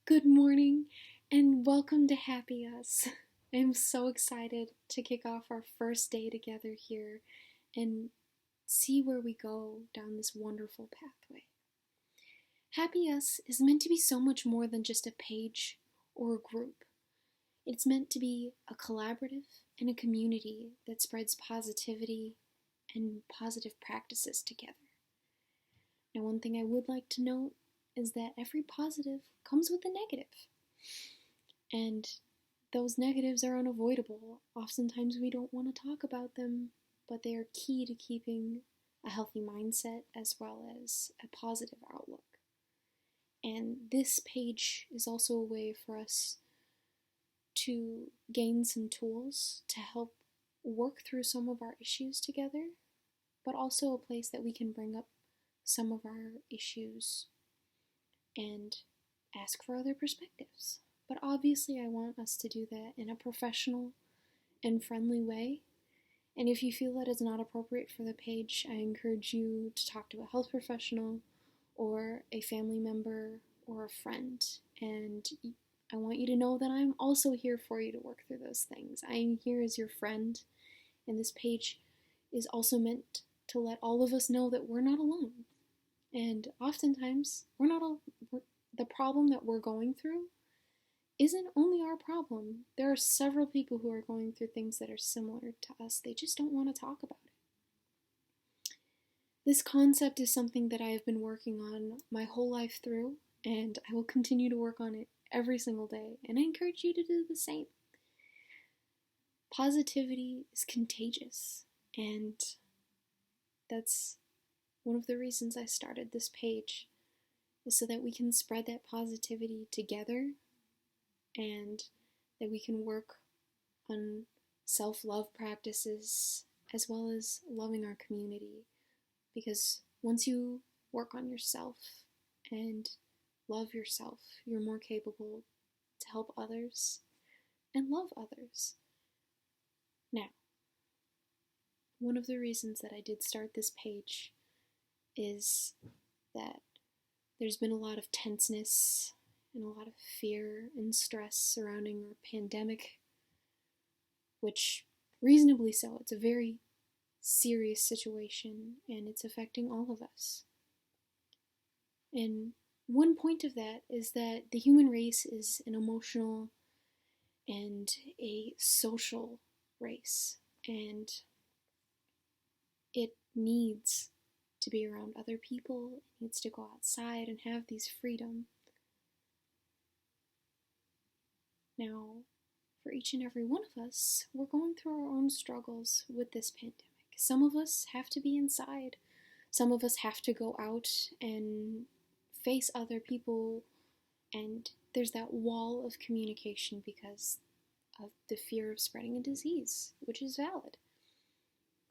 Good morning and welcome to Happy Us. I'm so excited to kick off our first day together here and see where we go down this wonderful pathway. Happy Us is meant to be so much more than just a page or a group. It's meant to be a collaborative and a community that spreads positivity and positive practices together. Now, one thing I would like to note is that every positive comes with a negative. And those negatives are unavoidable. Oftentimes we don't want to talk about them, but they are key to keeping a healthy mindset as well as a positive outlook. And this page is also a way for us to gain some tools to help work through some of our issues together, but also a place that we can bring up some of our issues and ask for other perspectives. But obviously I want us to do that in a professional and friendly way. And if you feel that is not appropriate for the page, I encourage you to talk to a health professional or a family member or a friend. And I want you to know that I'm also here for you to work through those things. I am here as your friend, and this page is also meant to let all of us know that we're not alone. And oftentimes, the problem that we're going through isn't only our problem. There are several people who are going through things that are similar to us. They just don't want to talk about it. This concept is something that I have been working on my whole life through, and I will continue to work on it every single day, and I encourage you to do the same. Positivity is contagious, and that's one of the reasons I started this page, is so that we can spread that positivity together and that we can work on self-love practices as well as loving our community. Because once you work on yourself and love yourself, you're more capable to help others and love others. Now, one of the reasons that I did start this page is that there's been a lot of tenseness and a lot of fear and stress surrounding our pandemic, which reasonably so. It's a very serious situation and it's affecting all of us. And one point of that is that the human race is an emotional and a social race, and it needs to be around other people, it needs to go outside and have these freedom. Now, for each and every one of us, we're going through our own struggles with this pandemic. Some of us have to be inside. Some of us have to go out and face other people, and there's that wall of communication because of the fear of spreading a disease, which is valid.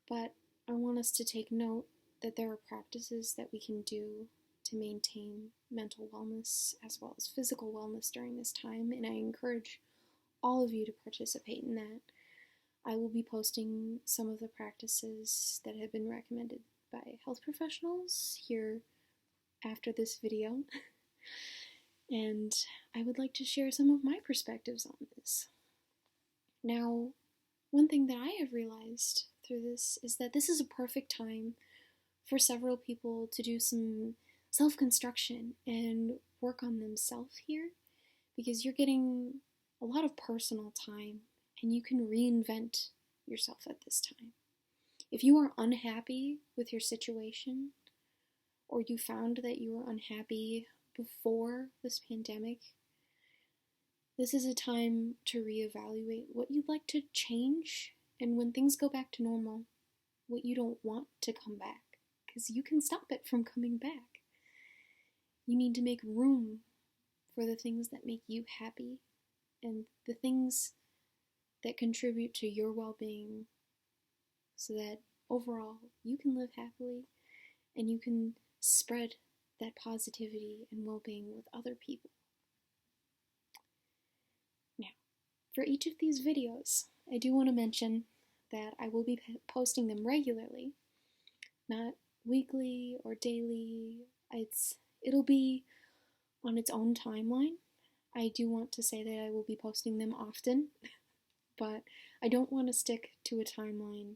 But I want us to take note that there are practices that we can do to maintain mental wellness as well as physical wellness during this time, and I encourage all of you to participate in that. I will be posting some of the practices that have been recommended by health professionals here after this video, and I would like to share some of my perspectives on this. Now, one thing that I have realized through this is that this is a perfect time for several people to do some self-construction and work on themselves here, because you're getting a lot of personal time and you can reinvent yourself at this time. If you are unhappy with your situation, or you found that you were unhappy before this pandemic, this is a time to reevaluate what you'd like to change, and when things go back to normal, what you don't want to come back, because you can stop it from coming back. You need to make room for the things that make you happy and the things that contribute to your well-being, so that overall you can live happily and you can spread that positivity and well-being with other people. Now, for each of these videos, I do want to mention that I will be posting them regularly, not weekly or daily. It'll be on its own timeline. I do want to say that I will be posting them often, but I don't want to stick to a timeline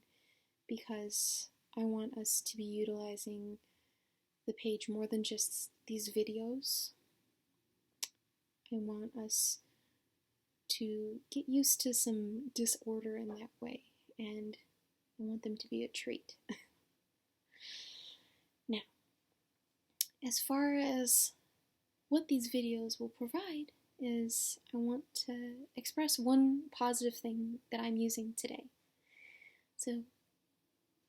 because I want us to be utilizing the page more than just these videos. I want us to get used to some disorder in that way, and I want them to be a treat. Now, as far as what these videos will provide is I want to express one positive thing that I'm using today. So,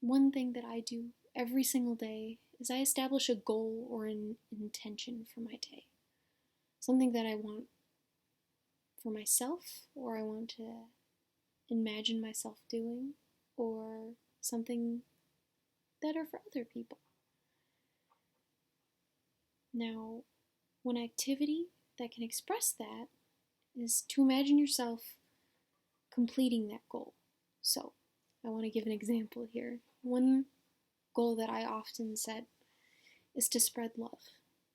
one thing that I do every single day is I establish a goal or an intention for my day. Something that I want for myself, or I want to imagine myself doing, or something that are for other people. Now, one activity that can express that is to imagine yourself completing that goal. So, I want to give an example here. One goal that I often set is to spread love,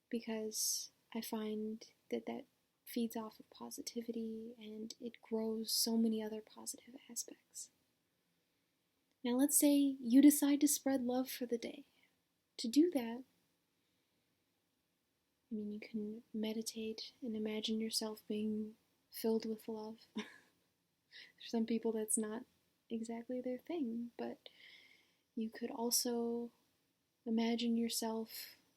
because I find that feeds off of positivity and it grows so many other positive aspects. Now, let's say you decide to spread love for the day. To do that, you can meditate and imagine yourself being filled with love. For some people, that's not exactly their thing, but you could also imagine yourself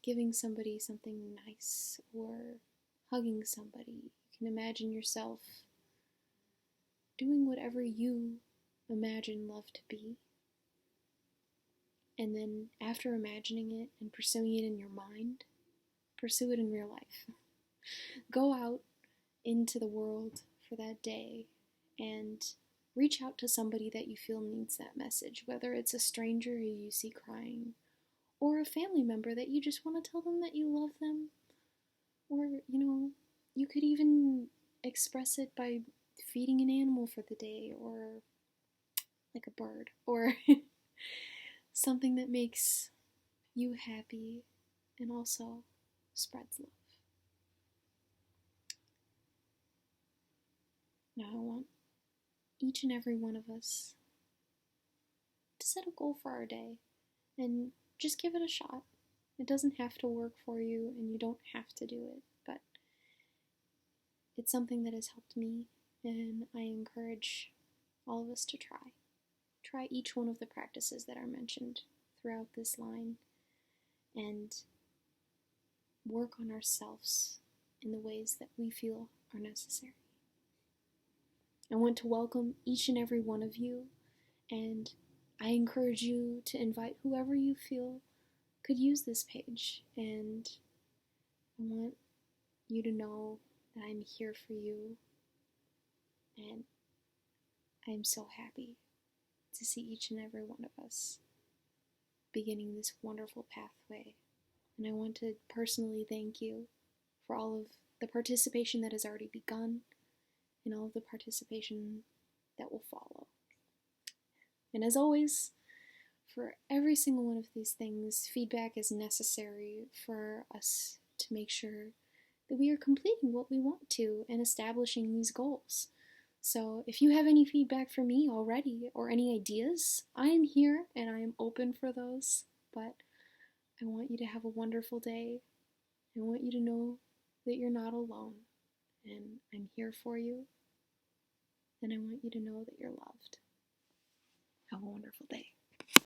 giving somebody something nice or hugging somebody. You can imagine yourself doing whatever you imagine love to be. And then after imagining it and pursuing it in your mind, pursue it in real life. Go out into the world for that day and reach out to somebody that you feel needs that message, whether it's a stranger who you see crying or a family member that you just want to tell them that you love them. Or, you could even express it by feeding an animal for the day, or like a bird, or something that makes you happy and also spreads love. Now I want each and every one of us to set a goal for our day and just give it a shot. It doesn't have to work for you and you don't have to do it, but it's something that has helped me, and I encourage all of us to try. Try each one of the practices that are mentioned throughout this line and work on ourselves in the ways that we feel are necessary. I want to welcome each and every one of you, and I encourage you to invite whoever you feel could use this page, and I want you to know that I'm here for you, and I'm so happy to see each and every one of us beginning this wonderful pathway. And I want to personally thank you for all of the participation that has already begun and all of the participation that will follow. And as always, for every single one of these things, feedback is necessary for us to make sure that we are completing what we want to and establishing these goals. So if you have any feedback for me already or any ideas, I am here and I am open for those. But I want you to have a wonderful day. I want you to know that you're not alone, and I'm here for you. And I want you to know that you're loved. Have a wonderful day.